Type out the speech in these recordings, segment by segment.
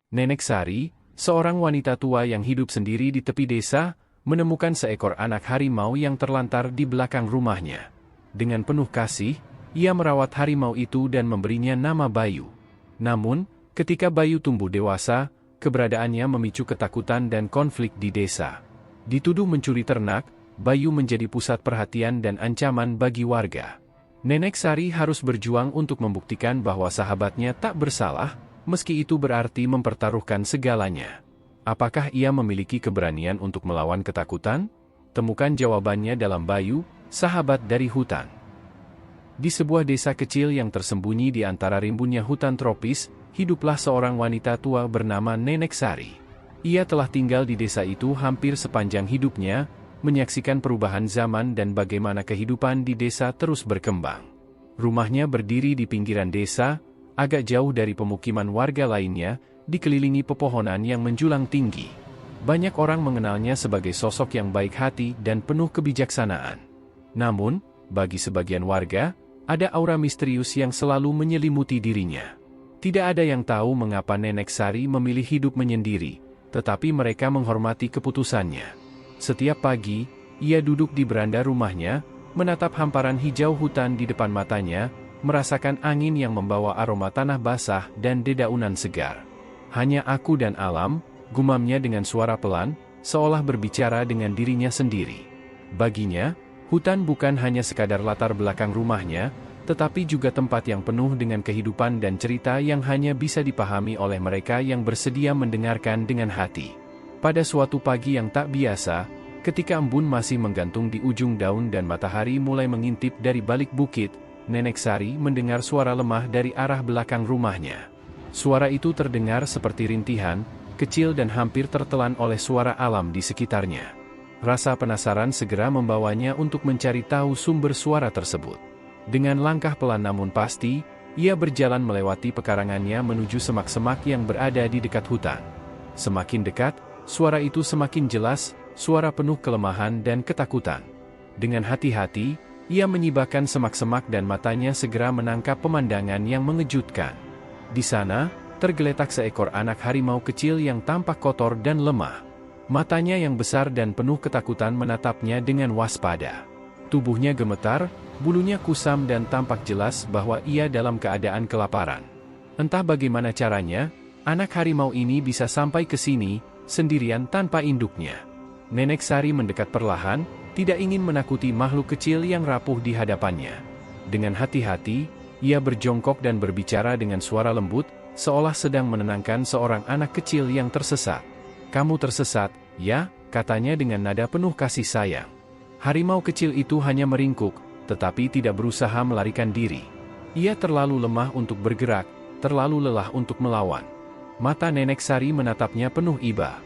Nenek Sari, seorang wanita tua yang hidup sendiri di tepi desa, menemukan seekor anak harimau yang terlantar di belakang rumahnya. Dengan penuh kasih, ia merawat harimau itu dan memberinya nama Bayu. Namun, ketika Bayu tumbuh dewasa, keberadaannya memicu ketakutan dan konflik di desa. Dituduh mencuri ternak, Bayu menjadi pusat perhatian dan ancaman bagi warga. Nenek Sari harus berjuang untuk membuktikan bahwa sahabatnya tak bersalah, meski itu berarti mempertaruhkan segalanya. Apakah ia memiliki keberanian untuk melawan ketakutan? Temukan jawabannya dalam Bayu, Sahabat dari Hutan. Di sebuah desa kecil yang tersembunyi di antara rimbunnya hutan tropis, hiduplah seorang wanita tua bernama Nenek Sari. Ia telah tinggal di desa itu hampir sepanjang hidupnya, menyaksikan perubahan zaman dan bagaimana kehidupan di desa terus berkembang. Rumahnya berdiri di pinggiran desa, agak jauh dari pemukiman warga lainnya, dikelilingi pepohonan yang menjulang tinggi. Banyak orang mengenalnya sebagai sosok yang baik hati dan penuh kebijaksanaan. Namun, bagi sebagian warga, ada aura misterius yang selalu menyelimuti dirinya. Tidak ada yang tahu mengapa Nenek Sari memilih hidup menyendiri, tetapi mereka menghormati keputusannya. Setiap pagi, ia duduk di beranda rumahnya, menatap hamparan hijau hutan di depan matanya, merasakan angin yang membawa aroma tanah basah dan dedaunan segar. Hanya aku dan alam, gumamnya dengan suara pelan, seolah berbicara dengan dirinya sendiri. Baginya, hutan bukan hanya sekadar latar belakang rumahnya, tetapi juga tempat yang penuh dengan kehidupan dan cerita yang hanya bisa dipahami oleh mereka yang bersedia mendengarkan dengan hati. Pada suatu pagi yang tak biasa, ketika embun masih menggantung di ujung daun dan matahari mulai mengintip dari balik bukit, Nenek Sari mendengar suara lemah dari arah belakang rumahnya. Suara itu terdengar seperti rintihan, kecil dan hampir tertelan oleh suara alam di sekitarnya. Rasa penasaran segera membawanya untuk mencari tahu sumber suara tersebut. Dengan langkah pelan namun pasti, ia berjalan melewati pekarangannya menuju semak-semak yang berada di dekat hutan. Semakin dekat, suara itu semakin jelas, suara penuh kelemahan dan ketakutan. Dengan hati-hati, ia menyibakkan semak-semak dan matanya segera menangkap pemandangan yang mengejutkan. Di sana, tergeletak seekor anak harimau kecil yang tampak kotor dan lemah. Matanya yang besar dan penuh ketakutan menatapnya dengan waspada. Tubuhnya gemetar, bulunya kusam dan tampak jelas bahwa ia dalam keadaan kelaparan. Entah bagaimana caranya, anak harimau ini bisa sampai ke sini, sendirian tanpa induknya. Nenek Sari mendekat perlahan, tidak ingin menakuti makhluk kecil yang rapuh di hadapannya. Dengan hati-hati, ia berjongkok dan berbicara dengan suara lembut, seolah sedang menenangkan seorang anak kecil yang tersesat. "Kamu tersesat, ya?" katanya dengan nada penuh kasih sayang. Harimau kecil itu hanya meringkuk, tetapi tidak berusaha melarikan diri. Ia terlalu lemah untuk bergerak, terlalu lelah untuk melawan. Mata Nenek Sari menatapnya penuh iba.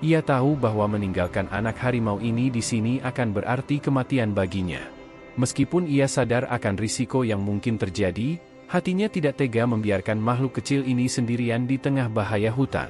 Ia tahu bahwa meninggalkan anak harimau ini di sini akan berarti kematian baginya. Meskipun ia sadar akan risiko yang mungkin terjadi, hatinya tidak tega membiarkan makhluk kecil ini sendirian di tengah bahaya hutan.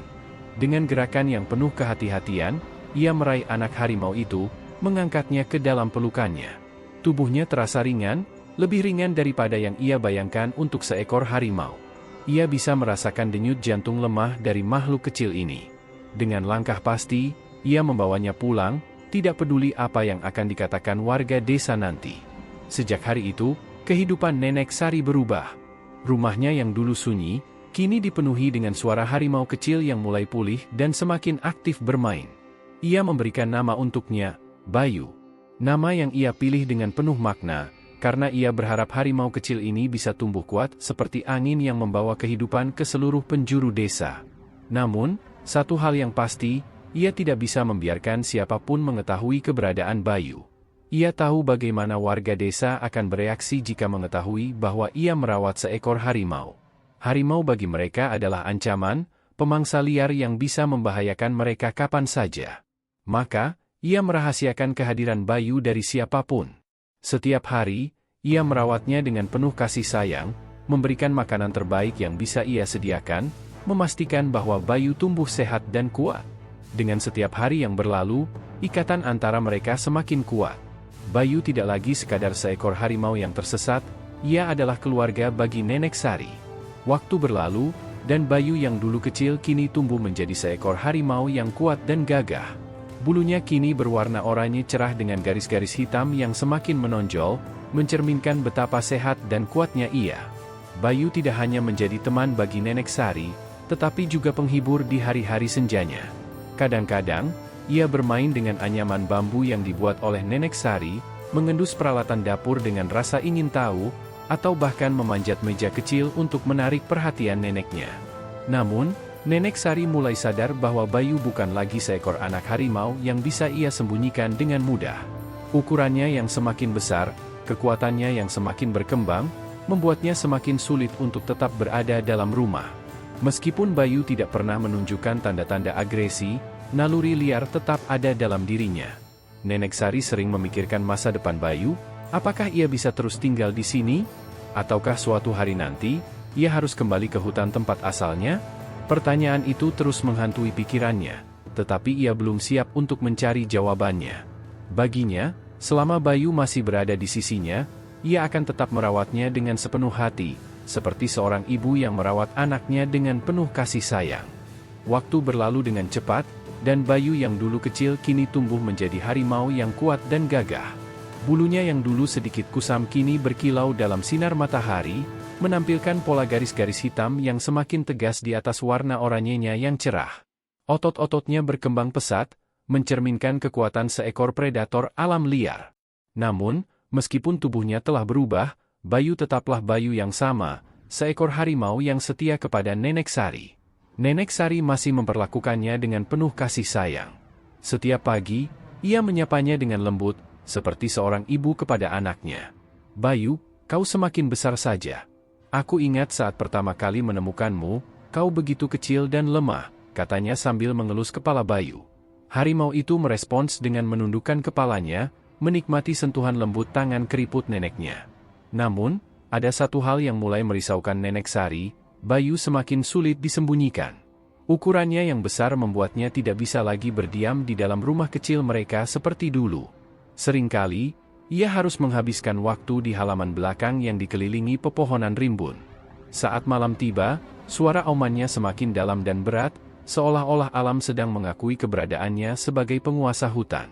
Dengan gerakan yang penuh kehati-hatian, ia meraih anak harimau itu, mengangkatnya ke dalam pelukannya. Tubuhnya terasa ringan, lebih ringan daripada yang ia bayangkan untuk seekor harimau. Ia bisa merasakan denyut jantung lemah dari makhluk kecil ini. Dengan langkah pasti, ia membawanya pulang, tidak peduli apa yang akan dikatakan warga desa nanti. Sejak hari itu, kehidupan Nenek Sari berubah. Rumahnya yang dulu sunyi, kini dipenuhi dengan suara harimau kecil yang mulai pulih dan semakin aktif bermain. Ia memberikan nama untuknya, Bayu. Nama yang ia pilih dengan penuh makna, karena ia berharap harimau kecil ini bisa tumbuh kuat seperti angin yang membawa kehidupan ke seluruh penjuru desa. Namun, satu hal yang pasti, ia tidak bisa membiarkan siapapun mengetahui keberadaan Bayu. Ia tahu bagaimana warga desa akan bereaksi jika mengetahui bahwa ia merawat seekor harimau. Harimau bagi mereka adalah ancaman, pemangsa liar yang bisa membahayakan mereka kapan saja. Maka, ia merahasiakan kehadiran Bayu dari siapapun. Setiap hari, ia merawatnya dengan penuh kasih sayang, memberikan makanan terbaik yang bisa ia sediakan, memastikan bahwa Bayu tumbuh sehat dan kuat. Dengan setiap hari yang berlalu, ikatan antara mereka semakin kuat. Bayu tidak lagi sekadar seekor harimau yang tersesat, ia adalah keluarga bagi Nenek Sari. Waktu berlalu, dan Bayu yang dulu kecil kini tumbuh menjadi seekor harimau yang kuat dan gagah. Bulunya kini berwarna oranye cerah dengan garis-garis hitam yang semakin menonjol, mencerminkan betapa sehat dan kuatnya ia. Bayu tidak hanya menjadi teman bagi Nenek Sari, tetapi juga penghibur di hari-hari senjanya. Kadang-kadang, ia bermain dengan anyaman bambu yang dibuat oleh Nenek Sari, mengendus peralatan dapur dengan rasa ingin tahu, atau bahkan memanjat meja kecil untuk menarik perhatian neneknya. Namun, Nenek Sari mulai sadar bahwa Bayu bukan lagi seekor anak harimau yang bisa ia sembunyikan dengan mudah. Ukurannya yang semakin besar, kekuatannya yang semakin berkembang, membuatnya semakin sulit untuk tetap berada dalam rumah. Meskipun Bayu tidak pernah menunjukkan tanda-tanda agresi, naluri liar tetap ada dalam dirinya. Nenek Sari sering memikirkan masa depan Bayu, apakah ia bisa terus tinggal di sini? Ataukah suatu hari nanti, ia harus kembali ke hutan tempat asalnya? Pertanyaan itu terus menghantui pikirannya, tetapi ia belum siap untuk mencari jawabannya. Baginya, selama Bayu masih berada di sisinya, ia akan tetap merawatnya dengan sepenuh hati, seperti seorang ibu yang merawat anaknya dengan penuh kasih sayang. Waktu berlalu dengan cepat, dan Bayu yang dulu kecil kini tumbuh menjadi harimau yang kuat dan gagah. Bulunya yang dulu sedikit kusam kini berkilau dalam sinar matahari, menampilkan pola garis-garis hitam yang semakin tegas di atas warna oranyenya yang cerah. Otot-ototnya berkembang pesat, mencerminkan kekuatan seekor predator alam liar. Namun, meskipun tubuhnya telah berubah, Bayu tetaplah Bayu yang sama, seekor harimau yang setia kepada Nenek Sari. Nenek Sari masih memperlakukannya dengan penuh kasih sayang. Setiap pagi, ia menyapanya dengan lembut, seperti seorang ibu kepada anaknya. "Bayu, kau semakin besar saja. Aku ingat saat pertama kali menemukanmu, kau begitu kecil dan lemah," katanya sambil mengelus kepala Bayu. Harimau itu merespons dengan menundukkan kepalanya, menikmati sentuhan lembut tangan keriput neneknya. Namun, ada satu hal yang mulai merisaukan Nenek Sari. Bayu semakin sulit disembunyikan. Ukurannya yang besar membuatnya tidak bisa lagi berdiam di dalam rumah kecil mereka seperti dulu. Seringkali, ia harus menghabiskan waktu di halaman belakang yang dikelilingi pepohonan rimbun. Saat malam tiba, suara aumannya semakin dalam dan berat, seolah-olah alam sedang mengakui keberadaannya sebagai penguasa hutan.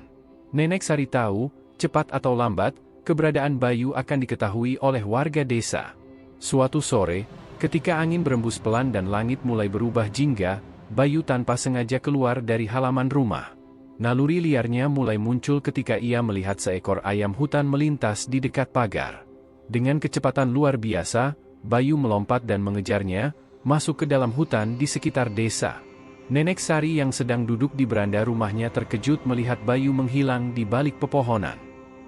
Nenek Sari tahu, cepat atau lambat, keberadaan Bayu akan diketahui oleh warga desa. Suatu sore, ketika angin berembus pelan dan langit mulai berubah jingga, Bayu tanpa sengaja keluar dari halaman rumah. Naluri liarnya mulai muncul ketika ia melihat seekor ayam hutan melintas di dekat pagar. Dengan kecepatan luar biasa, Bayu melompat dan mengejarnya, masuk ke dalam hutan di sekitar desa. Nenek Sari yang sedang duduk di beranda rumahnya terkejut melihat Bayu menghilang di balik pepohonan.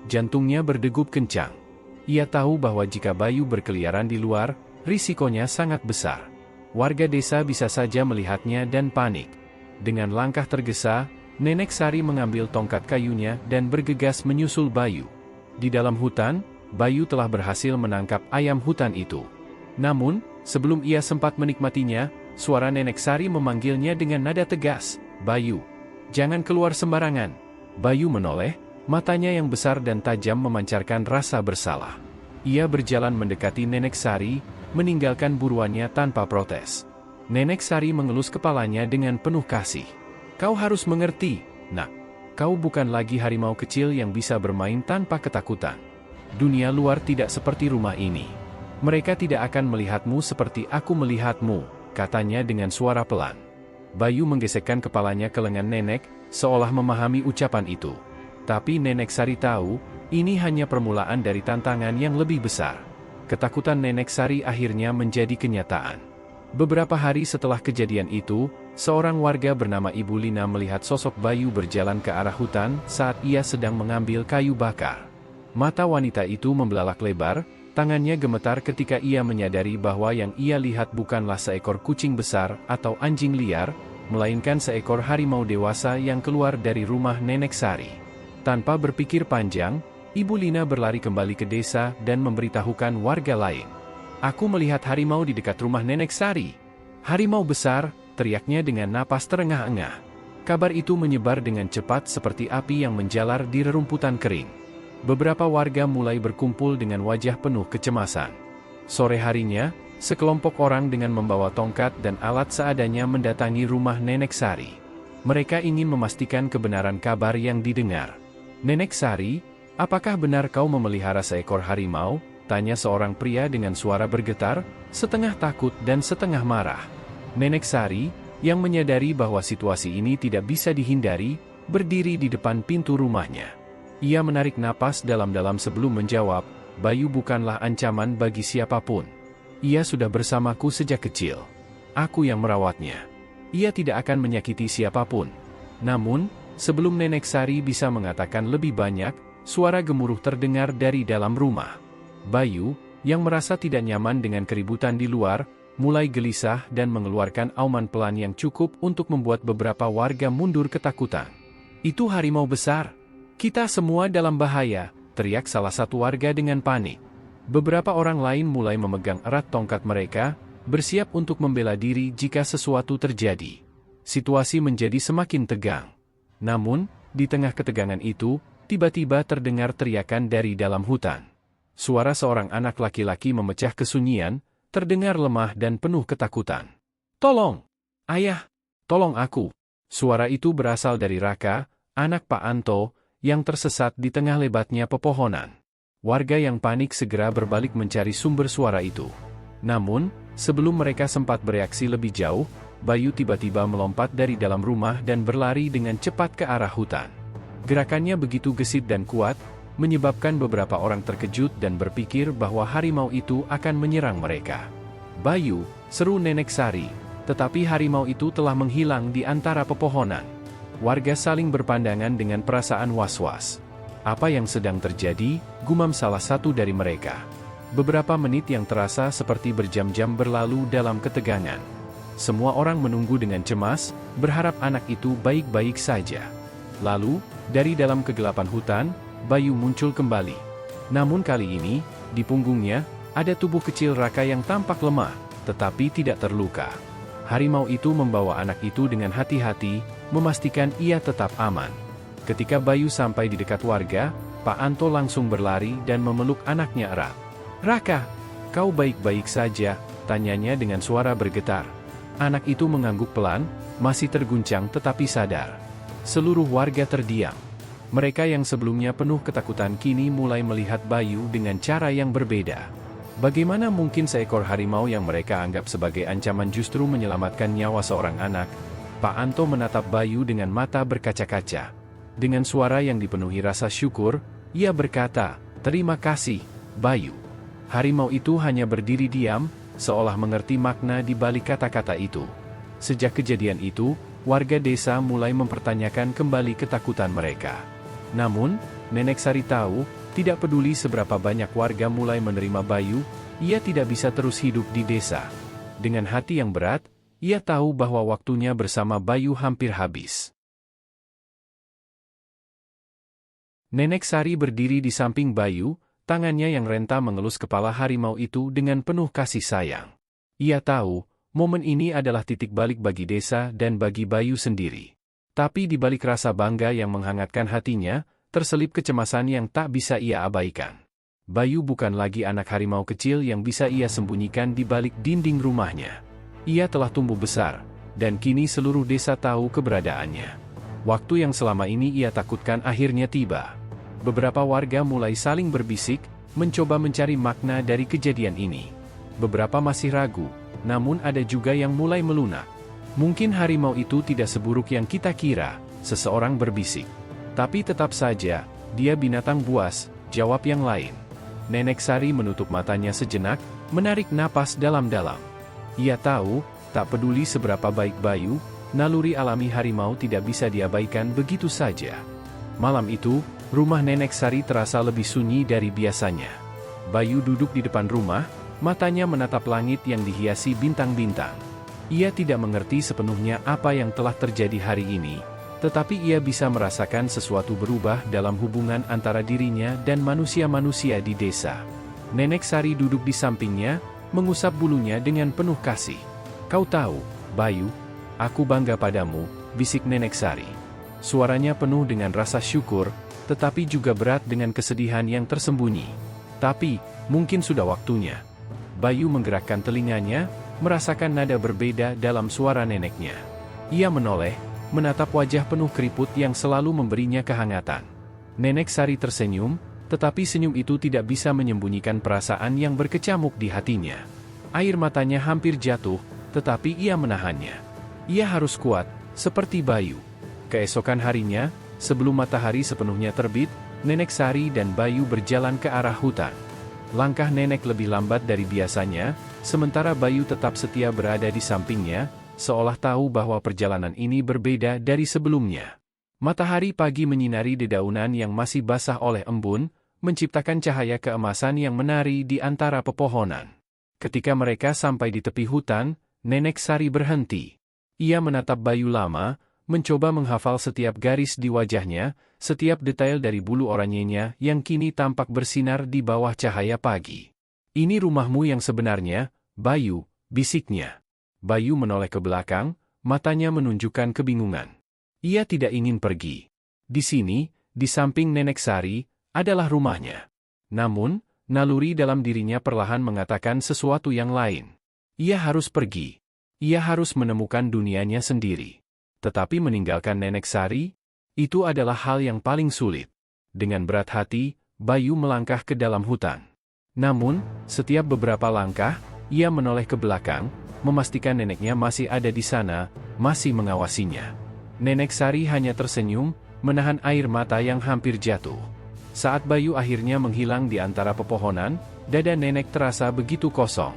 Jantungnya berdegup kencang. Ia tahu bahwa jika Bayu berkeliaran di luar, risikonya sangat besar. Warga desa bisa saja melihatnya dan panik. Dengan langkah tergesa, Nenek Sari mengambil tongkat kayunya dan bergegas menyusul Bayu. Di dalam hutan, Bayu telah berhasil menangkap ayam hutan itu. Namun, sebelum ia sempat menikmatinya, suara Nenek Sari memanggilnya dengan nada tegas, "Bayu, jangan keluar sembarangan." Bayu menoleh, matanya yang besar dan tajam memancarkan rasa bersalah. Ia berjalan mendekati Nenek Sari, meninggalkan buruannya tanpa protes. Nenek Sari mengelus kepalanya dengan penuh kasih. "Kau harus mengerti, Nak. Kau bukan lagi harimau kecil yang bisa bermain tanpa ketakutan. Dunia luar tidak seperti rumah ini. Mereka tidak akan melihatmu seperti aku melihatmu," katanya dengan suara pelan. Bayu menggesekkan kepalanya ke lengan nenek, seolah memahami ucapan itu. Tapi Nenek Sari tahu, ini hanya permulaan dari tantangan yang lebih besar. Ketakutan Nenek Sari akhirnya menjadi kenyataan. Beberapa hari setelah kejadian itu, seorang warga bernama Ibu Lina melihat sosok Bayu berjalan ke arah hutan saat ia sedang mengambil kayu bakar. Mata wanita itu membelalak lebar, tangannya gemetar ketika ia menyadari bahwa yang ia lihat bukanlah seekor kucing besar atau anjing liar, melainkan seekor harimau dewasa yang keluar dari rumah Nenek Sari. Tanpa berpikir panjang, Ibu Lina berlari kembali ke desa dan memberitahukan warga lain. "Aku melihat harimau di dekat rumah Nenek Sari." "Harimau besar," teriaknya dengan napas terengah-engah. Kabar itu menyebar dengan cepat seperti api yang menjalar di rerumputan kering. Beberapa warga mulai berkumpul dengan wajah penuh kecemasan. Sore harinya, Sekelompok orang dengan membawa tongkat dan alat seadanya mendatangi rumah Nenek Sari. Mereka ingin memastikan kebenaran kabar yang didengar. "Nenek Sari, apakah benar kau memelihara seekor harimau?" tanya seorang pria dengan suara bergetar, setengah takut dan setengah marah. Nenek Sari, yang menyadari bahwa situasi ini tidak bisa dihindari, berdiri di depan pintu rumahnya. Ia menarik napas dalam-dalam sebelum menjawab, "Bayu bukanlah ancaman bagi siapapun. Ia sudah bersamaku sejak kecil. Aku yang merawatnya. Ia tidak akan menyakiti siapapun." Namun, sebelum Nenek Sari bisa mengatakan lebih banyak, suara gemuruh terdengar dari dalam rumah. Bayu, yang merasa tidak nyaman dengan keributan di luar, mulai gelisah dan mengeluarkan auman pelan yang cukup untuk membuat beberapa warga mundur ketakutan. "Itu harimau besar. Kita semua dalam bahaya," teriak salah satu warga dengan panik. Beberapa orang lain mulai memegang erat tongkat mereka, bersiap untuk membela diri jika sesuatu terjadi. Situasi menjadi semakin tegang. Namun, di tengah ketegangan itu, tiba-tiba terdengar teriakan dari dalam hutan. Suara seorang anak laki-laki memecah kesunyian, terdengar lemah dan penuh ketakutan. "Tolong! Ayah! Tolong aku!" Suara itu berasal dari Raka, anak Pak Anto, yang tersesat di tengah lebatnya pepohonan. Warga yang panik segera berbalik mencari sumber suara itu. Namun, sebelum mereka sempat bereaksi lebih jauh, Bayu tiba-tiba melompat dari dalam rumah dan berlari dengan cepat ke arah hutan. Gerakannya begitu gesit dan kuat, menyebabkan beberapa orang terkejut dan berpikir bahwa harimau itu akan menyerang mereka. "Bayu!" seru Nenek Sari, tetapi harimau itu telah menghilang di antara pepohonan. Warga saling berpandangan dengan perasaan was-was. "Apa yang sedang terjadi?" gumam salah satu dari mereka. Beberapa menit yang terasa seperti berjam-jam berlalu dalam ketegangan. Semua orang menunggu dengan cemas, berharap anak itu baik-baik saja. Lalu, dari dalam kegelapan hutan, Bayu muncul kembali. Namun kali ini, di punggungnya, ada tubuh kecil Raka yang tampak lemah, tetapi tidak terluka. Harimau itu membawa anak itu dengan hati-hati, memastikan ia tetap aman. Ketika Bayu sampai di dekat warga, Pak Anto langsung berlari dan memeluk anaknya erat. "Raka, kau baik-baik saja?" tanyanya dengan suara bergetar. Anak itu mengangguk pelan, masih terguncang tetapi sadar. Seluruh warga terdiam. Mereka yang sebelumnya penuh ketakutan kini mulai melihat Bayu dengan cara yang berbeda. Bagaimana mungkin seekor harimau yang mereka anggap sebagai ancaman justru menyelamatkan nyawa seorang anak? Pak Anto menatap Bayu dengan mata berkaca-kaca. Dengan suara yang dipenuhi rasa syukur, ia berkata, "Terima kasih, Bayu." Harimau itu hanya berdiri diam, seolah mengerti makna di balik kata-kata itu. Sejak kejadian itu, warga desa mulai mempertanyakan kembali ketakutan mereka. Namun, Nenek Sari tahu, tidak peduli seberapa banyak warga mulai menerima Bayu, ia tidak bisa terus hidup di desa. Dengan hati yang berat, ia tahu bahwa waktunya bersama Bayu hampir habis. Nenek Sari berdiri di samping Bayu, tangannya yang renta mengelus kepala harimau itu dengan penuh kasih sayang. Ia tahu, momen ini adalah titik balik bagi desa dan bagi Bayu sendiri. Tapi di balik rasa bangga yang menghangatkan hatinya, terselip kecemasan yang tak bisa ia abaikan. Bayu bukan lagi anak harimau kecil yang bisa ia sembunyikan di balik dinding rumahnya. Ia telah tumbuh besar, dan kini seluruh desa tahu keberadaannya. Waktu yang selama ini ia takutkan akhirnya tiba. Beberapa warga mulai saling berbisik, mencoba mencari makna dari kejadian ini. Beberapa masih ragu, namun ada juga yang mulai melunak. "Mungkin harimau itu tidak seburuk yang kita kira," seseorang berbisik. "Tapi tetap saja, dia binatang buas," jawab yang lain. Nenek Sari menutup matanya sejenak, menarik napas dalam-dalam. Ia tahu, tak peduli seberapa baik Bayu, naluri alami harimau tidak bisa diabaikan begitu saja. Malam itu, rumah Nenek Sari terasa lebih sunyi dari biasanya. Bayu duduk di depan rumah, matanya menatap langit yang dihiasi bintang-bintang. Ia tidak mengerti sepenuhnya apa yang telah terjadi hari ini, tetapi ia bisa merasakan sesuatu berubah dalam hubungan antara dirinya dan manusia-manusia di desa. Nenek Sari duduk di sampingnya, mengusap bulunya dengan penuh kasih. "Kau tahu, Bayu, aku bangga padamu," bisik Nenek Sari. Suaranya penuh dengan rasa syukur, tetapi juga berat dengan kesedihan yang tersembunyi. "Tapi, mungkin sudah waktunya." Bayu menggerakkan telinganya, merasakan nada berbeda dalam suara neneknya. Ia menoleh, menatap wajah penuh keriput yang selalu memberinya kehangatan. Nenek Sari tersenyum, tetapi senyum itu tidak bisa menyembunyikan perasaan yang berkecamuk di hatinya. Air matanya hampir jatuh, tetapi ia menahannya. Ia harus kuat, seperti Bayu. Keesokan harinya, sebelum matahari sepenuhnya terbit, Nenek Sari dan Bayu berjalan ke arah hutan. Langkah nenek lebih lambat dari biasanya, sementara Bayu tetap setia berada di sampingnya, seolah tahu bahwa perjalanan ini berbeda dari sebelumnya. Matahari pagi menyinari dedaunan yang masih basah oleh embun, menciptakan cahaya keemasan yang menari di antara pepohonan. Ketika mereka sampai di tepi hutan, Nenek Sari berhenti. Ia menatap Bayu lama, mencoba menghafal setiap garis di wajahnya, setiap detail dari bulu oranyenya yang kini tampak bersinar di bawah cahaya pagi. "Ini rumahmu yang sebenarnya, Bayu," bisiknya. Bayu menoleh ke belakang, matanya menunjukkan kebingungan. Ia tidak ingin pergi. Di sini, di samping Nenek Sari, adalah rumahnya. Namun, naluri dalam dirinya perlahan mengatakan sesuatu yang lain. Ia harus pergi. Ia harus menemukan dunianya sendiri. Tetapi meninggalkan Nenek Sari, itu adalah hal yang paling sulit. Dengan berat hati, Bayu melangkah ke dalam hutan. Namun, setiap beberapa langkah, ia menoleh ke belakang, memastikan neneknya masih ada di sana, masih mengawasinya. Nenek Sari hanya tersenyum, menahan air mata yang hampir jatuh. Saat Bayu akhirnya menghilang di antara pepohonan, dada nenek terasa begitu kosong.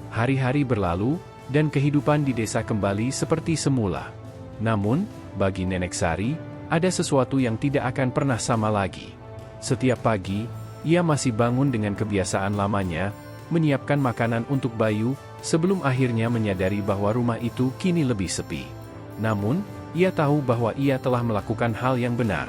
Hari-hari berlalu, dan kehidupan di desa kembali seperti semula. Namun, bagi Nenek Sari, ada sesuatu yang tidak akan pernah sama lagi. Setiap pagi, ia masih bangun dengan kebiasaan lamanya, menyiapkan makanan untuk Bayu, sebelum akhirnya menyadari bahwa rumah itu kini lebih sepi. Namun, ia tahu bahwa ia telah melakukan hal yang benar.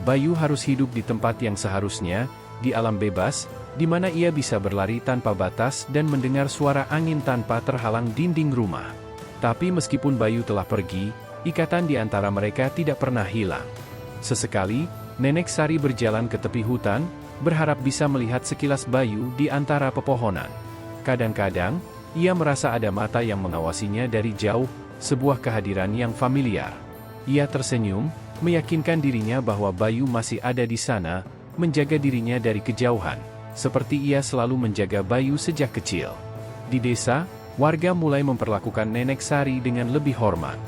Bayu harus hidup di tempat yang seharusnya, di alam bebas, di mana ia bisa berlari tanpa batas dan mendengar suara angin tanpa terhalang dinding rumah. Tapi meskipun Bayu telah pergi, ikatan di antara mereka tidak pernah hilang. Sesekali, Nenek Sari berjalan ke tepi hutan, berharap bisa melihat sekilas Bayu di antara pepohonan. Kadang-kadang, ia merasa ada mata yang mengawasinya dari jauh, sebuah kehadiran yang familiar. Ia tersenyum, meyakinkan dirinya bahwa Bayu masih ada di sana, menjaga dirinya dari kejauhan, seperti ia selalu menjaga Bayu sejak kecil. Di desa, warga mulai memperlakukan Nenek Sari dengan lebih hormat.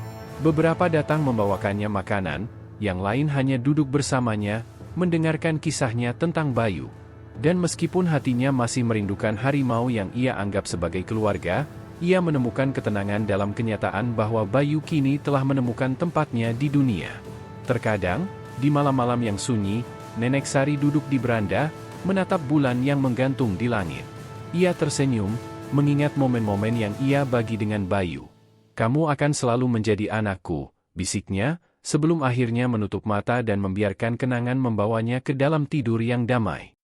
Beberapa datang membawakannya makanan, yang lain hanya duduk bersamanya, mendengarkan kisahnya tentang Bayu. Dan meskipun hatinya masih merindukan harimau yang ia anggap sebagai keluarga, ia menemukan ketenangan dalam kenyataan bahwa Bayu kini telah menemukan tempatnya di dunia. Terkadang, di malam-malam yang sunyi, Nenek Sari duduk di beranda, menatap bulan yang menggantung di langit. Ia tersenyum, mengingat momen-momen yang ia bagi dengan Bayu. "Kamu akan selalu menjadi anakku," bisiknya, sebelum akhirnya menutup mata dan membiarkan kenangan membawanya ke dalam tidur yang damai.